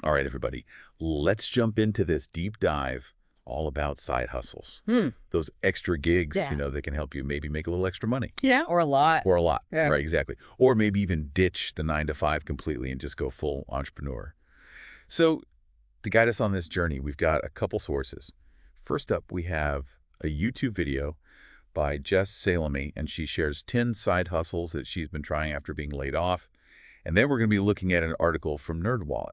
All right, everybody, let's jump into this deep dive all about side hustles. Hmm. Those extra gigs, Yeah. that can help you maybe make a little extra money Yeah, or a lot. or a lot. Yeah. Right, exactly. Or maybe even ditch the 9 to 5 completely and just go full entrepreneur. So to guide us on this journey, we've got a couple sources. First up, we have a YouTube video by Jess Salome, and she shares 10 side hustles that she's been trying after being laid off. And then we're going to be looking at an article from NerdWallet.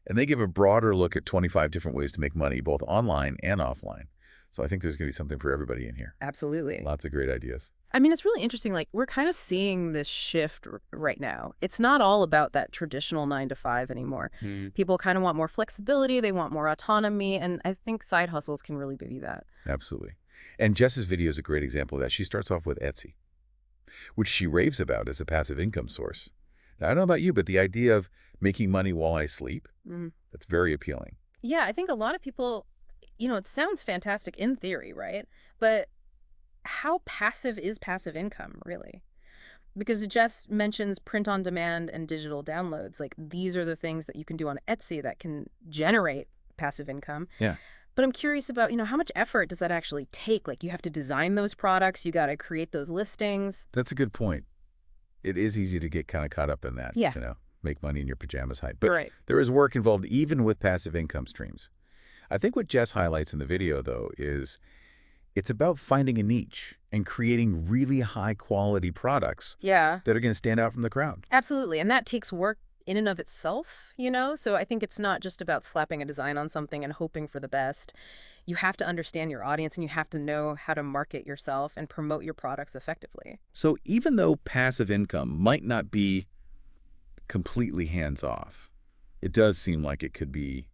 And they give a broader look at 25 different ways to make money, both online and offline. So I think there's going to be something for everybody in here. Absolutely. Lots of great ideas. I mean, it's really interesting. Like, we're kind of seeing this shift right now. It's not all about that traditional 9 to 5 anymore. People kind of want more flexibility. They want more autonomy. And I think side hustles can really give you that. Absolutely. And Jess's video is a great example of that. She starts off with Etsy, which she raves about as a passive income source. Now, I don't know about you, but the idea of making money while I sleep, that's very appealing. Yeah, I think a lot of people, it sounds fantastic in theory, right? But how passive is passive income, really? Because it just mentions print on demand and digital downloads. Like, these are the things that you can do on Etsy that can generate passive income. Yeah. But I'm curious about, how much effort does that actually take? Like, you have to design those products, you got to create those listings. That's a good point. It is easy to get kind of caught up in that, Yeah. Make money in your pajamas height. But Right. there is work involved even with passive income streams. I think what Jess highlights in the video, though, is it's about finding a niche and creating really high-quality products Yeah, that are going to stand out from the crowd. absolutely. And that takes work in and of itself. So I think it's not just about slapping a design on something and hoping for the best. You have to understand your audience and you have to know how to market yourself and promote your products effectively. So even though passive income might not be completely hands-off, it does seem like it could be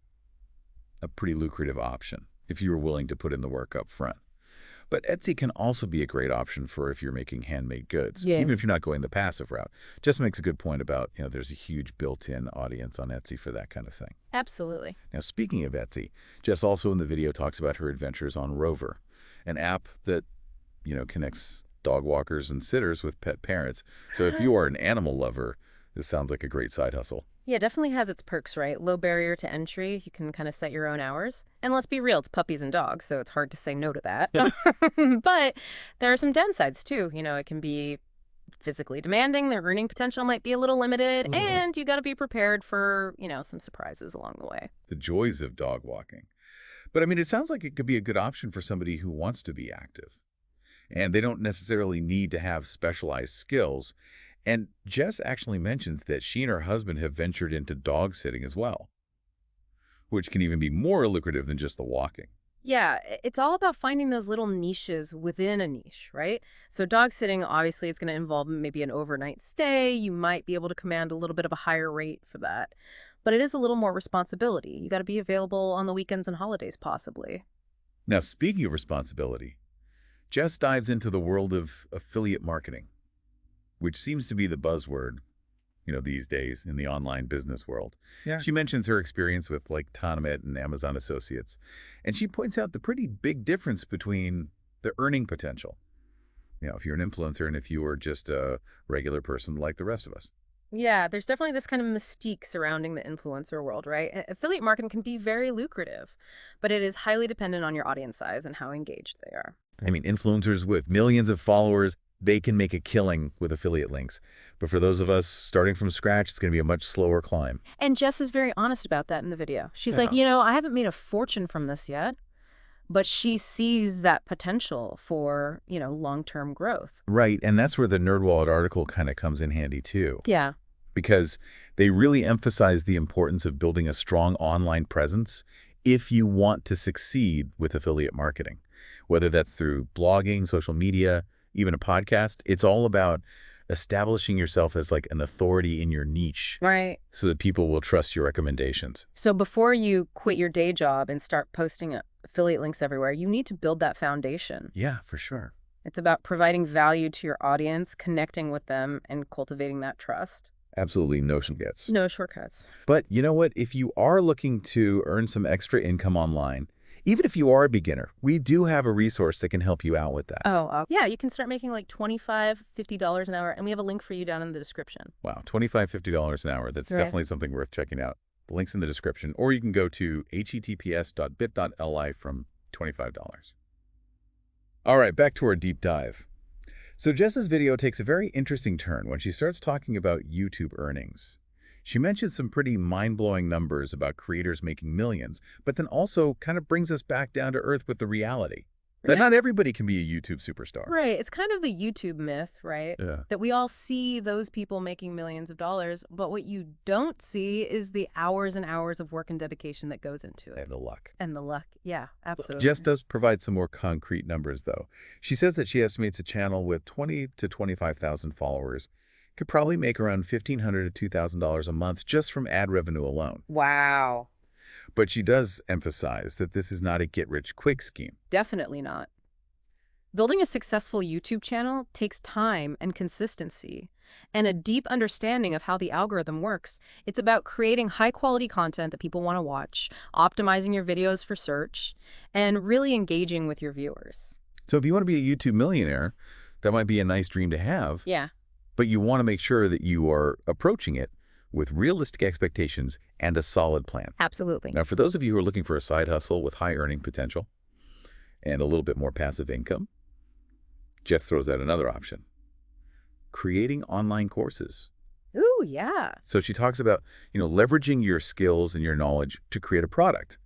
a pretty lucrative option if you were willing to put in the work up front. But Etsy can also be a great option for if you're making handmade goods, Yeah. even if you're not going the passive route. Just makes a good point about, there's a huge built-in audience on Etsy for that kind of thing. Absolutely. Now, speaking of Etsy, Jess also in the video talks about her adventures on Rover, an app that, connects dog walkers and sitters with pet parents. So if you are an animal lover, this sounds like a great side hustle. Yeah, it definitely has its perks, right? Low barrier to entry. You can kind of set your own hours. And let's be real, it's puppies and dogs, so it's hard to say no to that. But there are some downsides too. It can be physically demanding. Their earning potential might be a little limited. And you got to be prepared for, some surprises along the way. The joys of dog walking. But I mean, it sounds like it could be a good option for somebody who wants to be active. And they don't necessarily need to have specialized skills. And Jess actually mentions that she and her husband have ventured into dog sitting as well, which can even be more lucrative than just the walking. Yeah, it's all about finding those little niches within a niche, right? So dog sitting, obviously, it's going to involve maybe an overnight stay. You might be able to command a little bit of a higher rate for that. But it is a little more responsibility. You got to be available on the weekends and holidays, possibly. Now, speaking of responsibility, Jess dives into the world of affiliate marketing, which seems to be the buzzword, these days in the online business world. Yeah. She mentions her experience with like Tonomet and Amazon Associates, and she points out the pretty big difference between the earning potential, if you're an influencer and if you are just a regular person like the rest of us. Yeah, there's definitely this kind of mystique surrounding the influencer world, right? Affiliate marketing can be very lucrative, but it is highly dependent on your audience size and how engaged they are. I mean, influencers with millions of followers, they can make a killing with affiliate links. But for those of us starting from scratch, it's going to be a much slower climb. And Jess is very honest about that in the video. She's Yeah. like, I haven't made a fortune from this yet, but she sees that potential for, long-term growth. Right, and that's where the NerdWallet article kind of comes in handy too, Yeah. because they really emphasize the importance of building a strong online presence if you want to succeed with affiliate marketing. Whether that's through blogging, social media, even a podcast, it's all about establishing yourself as like an authority in your niche Right. so that people will trust your recommendations. So before you quit your day job and start posting affiliate links everywhere, you need to build that foundation. Yeah, for sure. It's about providing value to your audience, connecting with them, and cultivating that trust. Absolutely no shortcuts. No shortcuts. But you know what? If you are looking to earn some extra income online, even if you are a beginner, we do have a resource that can help you out with that. Oh, yeah, you can start making like $25, $50 an hour, and we have a link for you down in the description. Wow, $25, $50 an hour. That's Right. definitely something worth checking out. The link's in the description, or you can go to https://bit.ly from $25. All right, back to our deep dive. So Jess's video takes a very interesting turn when she starts talking about YouTube earnings. She mentions some pretty mind-blowing numbers about creators making millions, but then also kind of brings us back down to earth with the reality that not everybody can be a YouTube superstar. Right. It's kind of the YouTube myth, right? Yeah. That we all see those people making millions of dollars, but what you don't see is the hours and hours of work and dedication that goes into it. And the luck. And the luck. Yeah, absolutely. Jess does provide some more concrete numbers, though. She says that she estimates a channel with 20 to 25,000 followers could probably make around $1,500 to $2,000 a month just from ad revenue alone. Wow. But she does emphasize that this is not a get-rich-quick scheme. Definitely not. Building a successful YouTube channel takes time and consistency and a deep understanding of how the algorithm works. It's about creating high-quality content that people want to watch, optimizing your videos for search, and really engaging with your viewers. So if you want to be a YouTube millionaire, that might be a nice dream to have. Yeah. But you want to make sure that you are approaching it with realistic expectations and a solid plan. Absolutely. Now, for those of you who are looking for a side hustle with high earning potential and a little bit more passive income, Jess throws out another option: creating online courses. Ooh, yeah. So she talks about, leveraging your skills and your knowledge to create a product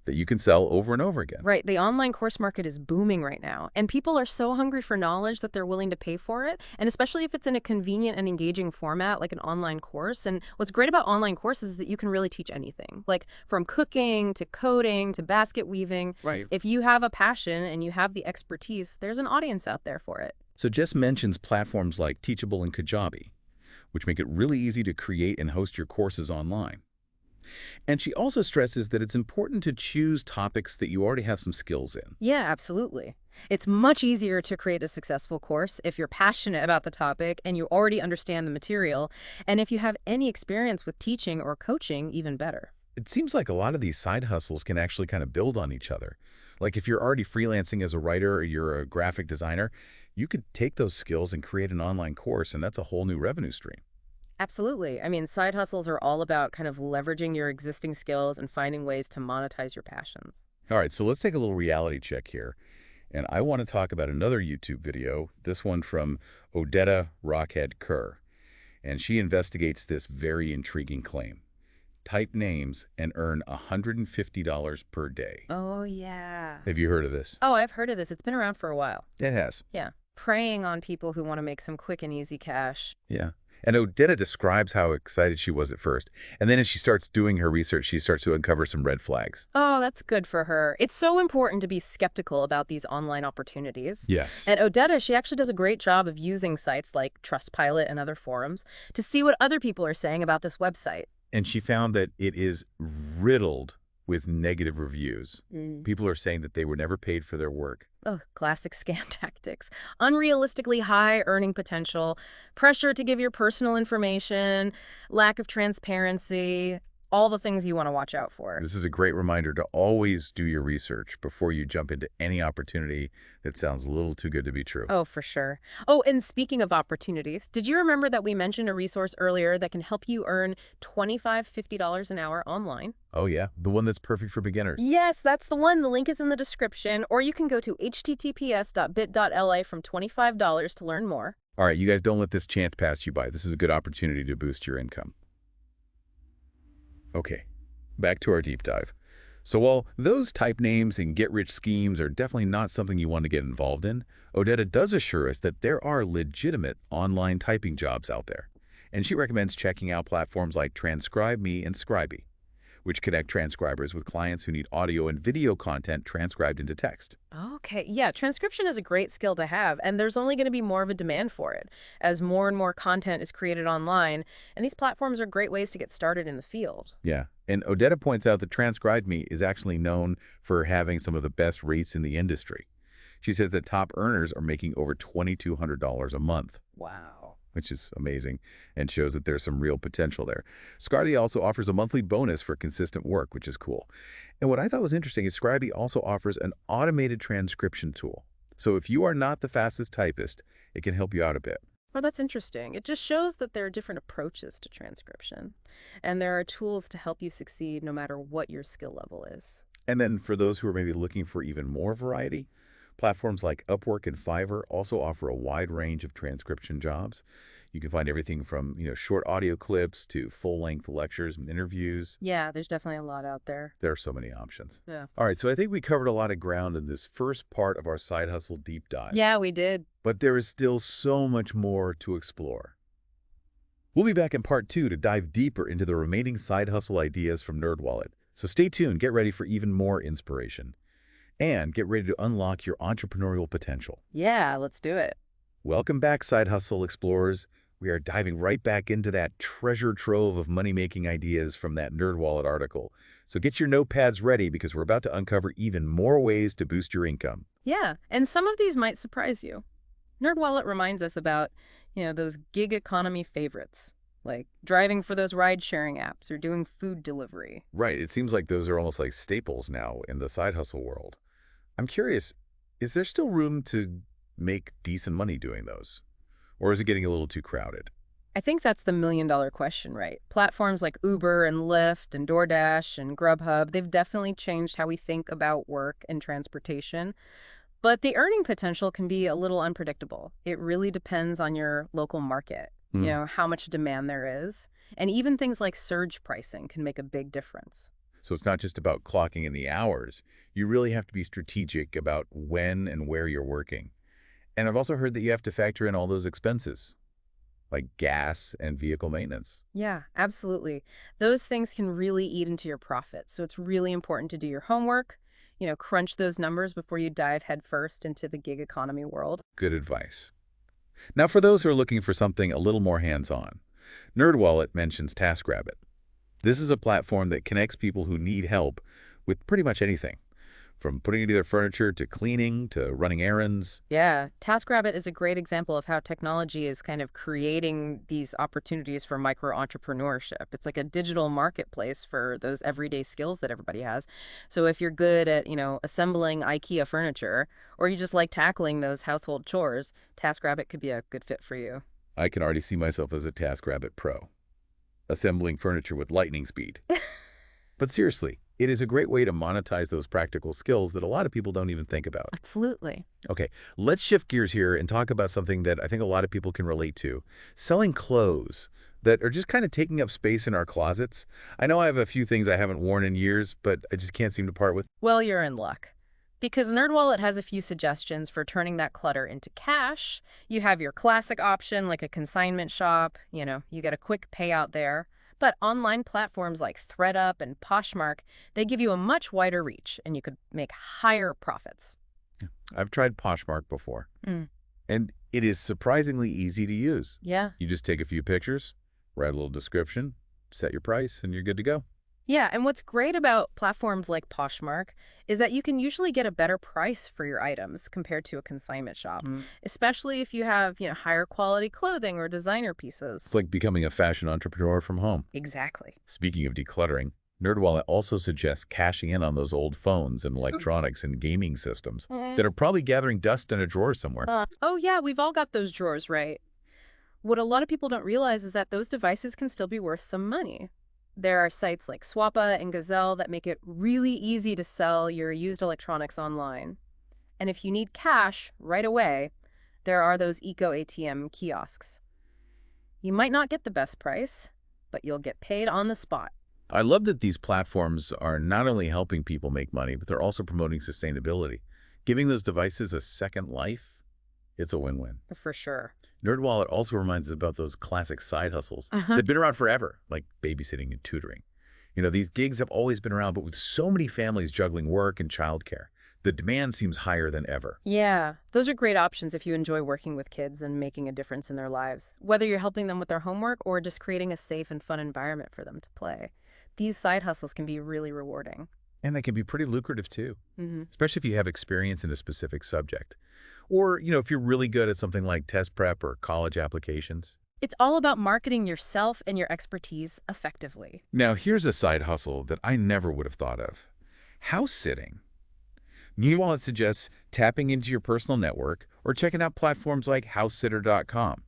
that you can sell over and over again. Right. The online course market is booming right now, and people are so hungry for knowledge that they're willing to pay for it, and especially if it's in a convenient and engaging format like an online course. And what's great about online courses is that you can really teach anything, like from cooking to coding to basket weaving. Right. If you have a passion and you have the expertise, there's an audience out there for it. So Jess mentions platforms like Teachable and Kajabi, which make it really easy to create and host your courses online. And she also stresses that it's important to choose topics that you already have some skills in. Yeah, absolutely. It's much easier to create a successful course if you're passionate about the topic and you already understand the material, and if you have any experience with teaching or coaching, even better. It seems like a lot of these side hustles can actually kind of build on each other. Like if you're already freelancing as a writer or you're a graphic designer, you could take those skills and create an online course, and that's a whole new revenue stream. Absolutely. I mean, side hustles are all about kind of leveraging your existing skills and finding ways to monetize your passions. All right, so let's take a little reality check here. And I want to talk about another YouTube video, this one from Odetta Rockhead Kerr. And she investigates this very intriguing claim. Type names and earn $150 per day. Oh, yeah. Have you heard of this? Oh, I've heard of this. It's been around for a while. It has. Yeah. Preying on people who want to make some quick and easy cash. Yeah. And Odetta describes how excited she was at first. And then as she starts doing her research, she starts to uncover some red flags. Oh, that's good for her. It's so important to be skeptical about these online opportunities. Yes. And Odetta, she actually does a great job of using sites like Trustpilot and other forums to see what other people are saying about this website. And she found that it is riddled with negative reviews. People are saying that they were never paid for their work. Oh, classic scam tactics. Unrealistically high earning potential, pressure to give your personal information, lack of transparency, all the things you want to watch out for. This is a great reminder to always do your research before you jump into any opportunity that sounds a little too good to be true. Oh, for sure. Oh, and speaking of opportunities, did you remember that we mentioned a resource earlier that can help you earn $25, $50 an hour online? Oh, yeah. The one that's perfect for beginners. Yes, that's the one. The link is in the description, or you can go to https://bit.ly from $25 to learn more. All right, you guys don't let this chance pass you by. This is a good opportunity to boost your income. Okay, back to our deep dive. So while those type names and get-rich schemes are definitely not something you want to get involved in, Odetta does assure us that there are legitimate online typing jobs out there. And she recommends checking out platforms like TranscribeMe and Scribie, which connect transcribers with clients who need audio and video content transcribed into text. Okay, yeah, transcription is a great skill to have, and there's only going to be more of a demand for it as more and more content is created online, and these platforms are great ways to get started in the field. Yeah, and Odetta points out that TranscribeMe is actually known for having some of the best rates in the industry. She says that top earners are making over $2,200 a month. Wow. Which is amazing and shows that there's some real potential there. Scribie also offers a monthly bonus for consistent work, which is cool. And what I thought was interesting is Scribie also offers an automated transcription tool. So if you are not the fastest typist, it can help you out a bit. Well, that's interesting. It just shows that there are different approaches to transcription, and there are tools to help you succeed no matter what your skill level is. And then for those who are maybe looking for even more variety, platforms like Upwork and Fiverr also offer a wide range of transcription jobs. You can find everything from, short audio clips to full-length lectures and interviews. Yeah, there's definitely a lot out there. There are so many options. Yeah. All right, so I think we covered a lot of ground in this first part of our side hustle deep dive. Yeah, we did. But there is still so much more to explore. We'll be back in part 2 to dive deeper into the remaining side hustle ideas from NerdWallet. So stay tuned, get ready for even more inspiration, and get ready to unlock your entrepreneurial potential. Yeah, let's do it. Welcome back, Side Hustle Explorers. We are diving right back into that treasure trove of money-making ideas from that NerdWallet article. So get your notepads ready because we're about to uncover even more ways to boost your income. Yeah, and some of these might surprise you. NerdWallet reminds us about, those gig economy favorites, like driving for those ride-sharing apps or doing food delivery. Right, it seems like those are almost like staples now in the side hustle world. I'm curious, is there still room to make decent money doing those? Or is it getting a little too crowded? I think that's the million-dollar question, right? Platforms like Uber and Lyft and DoorDash and Grubhub, they've definitely changed how we think about work and transportation. But the earning potential can be a little unpredictable. It really depends on your local market, how much demand there is. And even things like surge pricing can make a big difference. So it's not just about clocking in the hours. You really have to be strategic about when and where you're working. And I've also heard that you have to factor in all those expenses, like gas and vehicle maintenance. Yeah, absolutely. Those things can really eat into your profits. So it's really important to do your homework, crunch those numbers before you dive headfirst into the gig economy world. Good advice. Now, for those who are looking for something a little more hands-on, NerdWallet mentions TaskRabbit. This is a platform that connects people who need help with pretty much anything, from putting together furniture to cleaning to running errands. Yeah, TaskRabbit is a great example of how technology is kind of creating these opportunities for micro-entrepreneurship. It's like a digital marketplace for those everyday skills that everybody has. So if you're good at, assembling IKEA furniture, or you just like tackling those household chores, TaskRabbit could be a good fit for you. I can already see myself as a TaskRabbit pro, assembling furniture with lightning speed. But seriously, it is a great way to monetize those practical skills that a lot of people don't even think about. Absolutely. Okay, let's shift gears here and talk about something that I think a lot of people can relate to. Selling clothes that are just kind of taking up space in our closets. I know I have a few things I haven't worn in years, but I just can't seem to part with. Well, you're in luck. Because NerdWallet has a few suggestions for turning that clutter into cash. You have your classic option, like a consignment shop. You get a quick payout there. But online platforms like ThreadUp and Poshmark, they give you a much wider reach, and you could make higher profits. I've tried Poshmark before, Mm. and it is surprisingly easy to use. Yeah. You just take a few pictures, write a little description, set your price, and you're good to go. Yeah, and what's great about platforms like Poshmark is that you can usually get a better price for your items compared to a consignment shop, especially if you have, higher quality clothing or designer pieces. It's like becoming a fashion entrepreneur from home. Exactly. Speaking of decluttering, NerdWallet also suggests cashing in on those old phones and electronics and gaming systems that are probably gathering dust in a drawer somewhere. Oh, yeah, we've all got those drawers, right? What a lot of people don't realize is that those devices can still be worth some money. There are sites like Swappa and Gazelle that make it really easy to sell your used electronics online. And if you need cash right away, there are those Eco ATM kiosks. You might not get the best price, but you'll get paid on the spot. I love that these platforms are not only helping people make money, but they're also promoting sustainability. Giving those devices a second life, it's a win-win. For sure. NerdWallet also reminds us about those classic side hustles that have been around forever, like babysitting and tutoring. These gigs have always been around, but with so many families juggling work and childcare, the demand seems higher than ever. Yeah, those are great options if you enjoy working with kids and making a difference in their lives, whether you're helping them with their homework or just creating a safe and fun environment for them to play. These side hustles can be really rewarding. And they can be pretty lucrative too, Mm-hmm. especially if you have experience in a specific subject. Or, if you're really good at something like test prep or college applications. It's all about marketing yourself and your expertise effectively. Now, here's a side hustle that I never would have thought of. House sitting. NerdWallet suggests tapping into your personal network or checking out platforms like HouseSitter.com.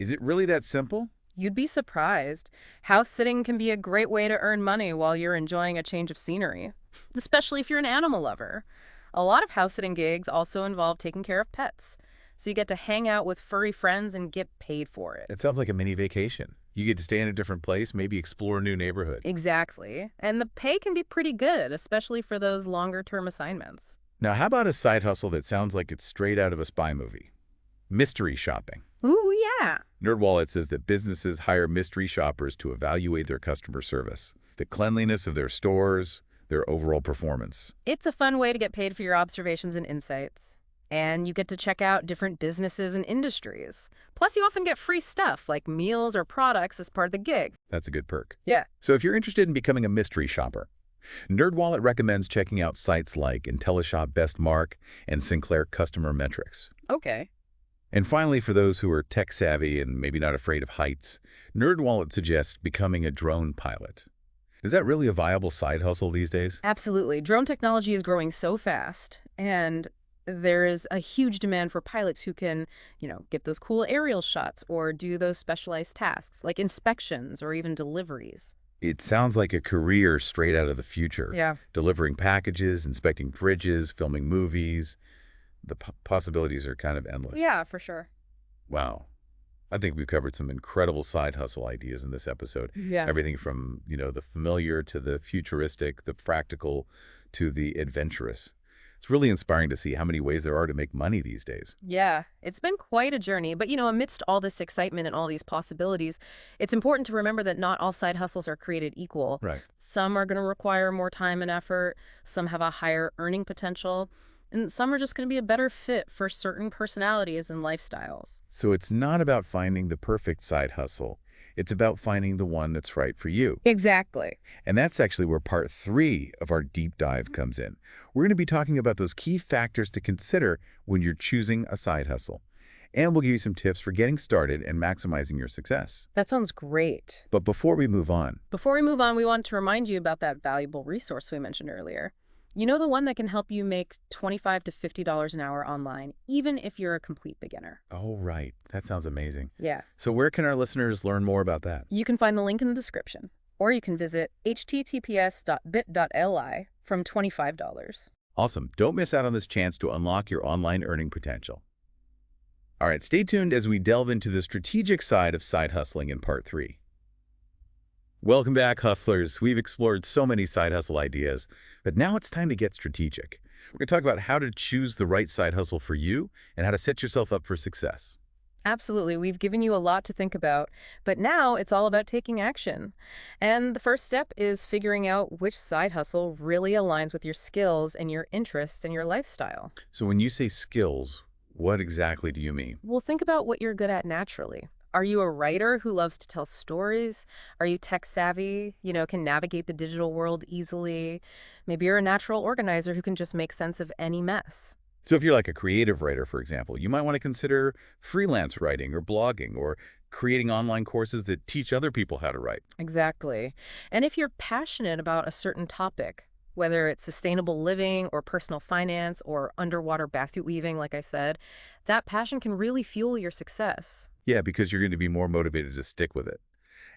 Is it really that simple? You'd be surprised. House sitting can be a great way to earn money while you're enjoying a change of scenery, especially if you're an animal lover. A lot of house sitting gigs also involve taking care of pets, so you get to hang out with furry friends and get paid for it. It sounds like a mini vacation. You get to stay in a different place, maybe explore a new neighborhood. Exactly. And the pay can be pretty good, especially for those longer-term assignments. Now, how about a side hustle that sounds like it's straight out of a spy movie? Mystery shopping. Ooh, yeah. NerdWallet says that businesses hire mystery shoppers to evaluate their customer service, the cleanliness of their stores, their overall performance. It's a fun way to get paid for your observations and insights. And you get to check out different businesses and industries. Plus, you often get free stuff like meals or products as part of the gig. That's a good perk. Yeah. So if you're interested in becoming a mystery shopper, NerdWallet recommends checking out sites like IntelliShop Best Mark and Sinclair Customer Metrics. Okay. And finally, for those who are tech-savvy and maybe not afraid of heights, NerdWallet suggests becoming a drone pilot. Is that really a viable side hustle these days? Absolutely. Drone technology is growing so fast, and there is a huge demand for pilots who can, get those cool aerial shots or do those specialized tasks like inspections or even deliveries. It sounds like a career straight out of the future. Yeah. Delivering packages, inspecting fridges, filming movies. The possibilities are kind of endless. Yeah, for sure. Wow. I think we've covered some incredible side hustle ideas in this episode. Yeah. Everything from, the familiar to the futuristic, the practical to the adventurous. It's really inspiring to see how many ways there are to make money these days. Yeah, it's been quite a journey. But, amidst all this excitement and all these possibilities, it's important to remember that not all side hustles are created equal. Right. Some are going to require more time and effort. Some have a higher earning potential. And some are just going to be a better fit for certain personalities and lifestyles. So it's not about finding the perfect side hustle. It's about finding the one that's right for you. Exactly. And that's actually where part 3 of our deep dive comes in. We're going to be talking about those key factors to consider when you're choosing a side hustle. And we'll give you some tips for getting started and maximizing your success. That sounds great. But before we move on, we want to remind you about that valuable resource we mentioned earlier. The one that can help you make $25 to $50 an hour online, even if you're a complete beginner. oh, right. That sounds amazing. Yeah. So where can our listeners learn more about that? You can find the link in the description, or you can visit https://bit.ly from $25. Awesome. Don't miss out on this chance to unlock your online earning potential. All right, stay tuned as we delve into the strategic side of side hustling in part 3. Welcome back, hustlers. We've explored so many side hustle ideas, but now it's time to get strategic. We're going to talk about how to choose the right side hustle for you and how to set yourself up for success. Absolutely. We've given you a lot to think about, but now it's all about taking action. And the first step is figuring out which side hustle really aligns with your skills and your interests and your lifestyle. So when you say skills, what exactly do you mean? Well, think about what you're good at naturally. Are you a writer who loves to tell stories? Are you tech savvy, can navigate the digital world easily? Maybe you're a natural organizer who can just make sense of any mess. So if you're like a creative writer, for example, you might want to consider freelance writing or blogging or creating online courses that teach other people how to write. Exactly. And if you're passionate about a certain topic, whether it's sustainable living or personal finance or underwater basket weaving, like I said, that passion can really fuel your success. Yeah, because you're going to be more motivated to stick with it.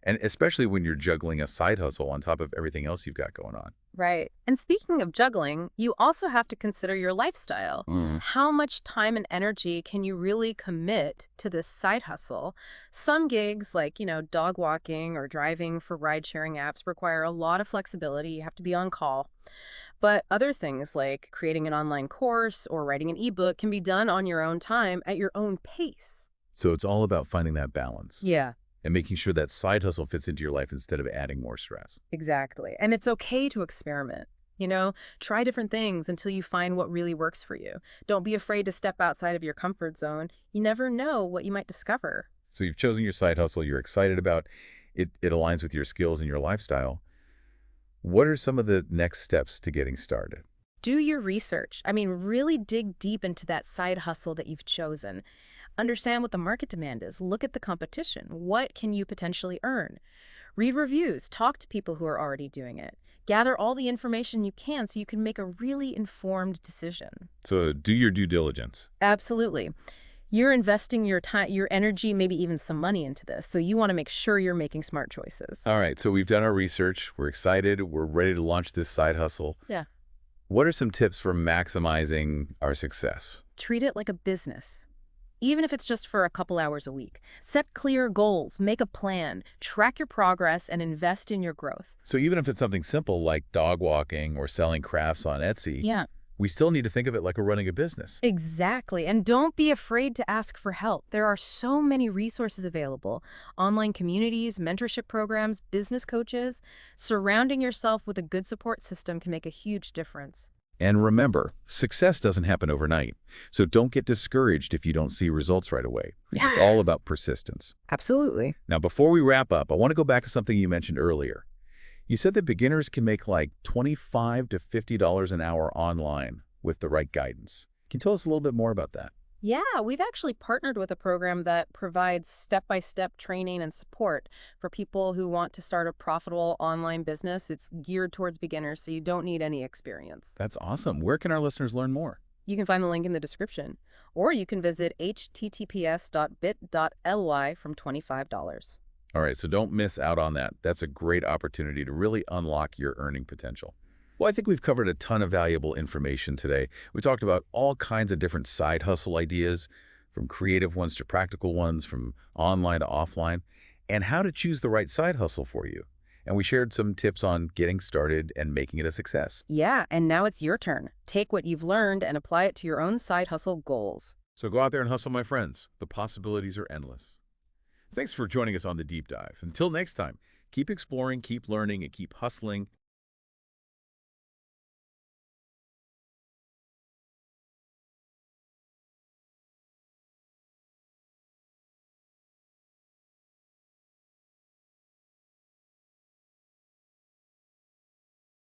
And especially when you're juggling a side hustle on top of everything else you've got going on. Right. And speaking of juggling, you also have to consider your lifestyle. How much time and energy can you really commit to this side hustle? Some gigs like, dog walking or driving for ride-sharing apps require a lot of flexibility. You have to be on call. But other things like creating an online course or writing an ebook can be done on your own time at your own pace. So it's all about finding that balance. Yeah. And making sure that side hustle fits into your life instead of adding more stress. Exactly. And it's okay to experiment. Try different things until you find what really works for you. Don't be afraid to step outside of your comfort zone. You never know what you might discover. So you've chosen your side hustle, you're excited about it, it aligns with your skills and your lifestyle. What are some of the next steps to getting started? Do your research. Really dig deep into that side hustle that you've chosen. Understand what the market demand is. Look at the competition. What can you potentially earn? Read reviews. Talk to people who are already doing it. Gather all the information you can so you can make a really informed decision. So do your due diligence. Absolutely. You're investing your time, your energy, maybe even some money into this. So you want to make sure you're making smart choices. All right, so we've done our research. We're excited. We're ready to launch this side hustle. Yeah. What are some tips for maximizing our success? Treat it like a business, even if it's just for a couple hours a week. Set clear goals, make a plan, track your progress, and invest in your growth. So even if it's something simple like dog walking or selling crafts on Etsy, Yeah. we still need to think of it like we're running a business. Exactly. And don't be afraid to ask for help. There are so many resources available. Online communities, mentorship programs, business coaches. Surrounding yourself with a good support system can make a huge difference. And remember, success doesn't happen overnight. So don't get discouraged if you don't see results right away. It's all about persistence. Absolutely. Now, before we wrap up, I want to go back to something you mentioned earlier. You said that beginners can make like $25 to $50 an hour online with the right guidance. Can you tell us a little bit more about that? Yeah, we've actually partnered with a program that provides step-by-step training and support for people who want to start a profitable online business. It's geared towards beginners, so you don't need any experience. That's awesome. Where can our listeners learn more? You can find the link in the description, or you can visit https://bit.ly from $25. All right, so don't miss out on that. That's a great opportunity to really unlock your earning potential. Well, I think we've covered a ton of valuable information today. We talked about all kinds of different side hustle ideas, from creative ones to practical ones, from online to offline, and how to choose the right side hustle for you. And we shared some tips on getting started and making it a success. Yeah, and now it's your turn. Take what you've learned and apply it to your own side hustle goals. So go out there and hustle, my friends. The possibilities are endless. Thanks for joining us on The Deep Dive. Until next time, keep exploring, keep learning, and keep hustling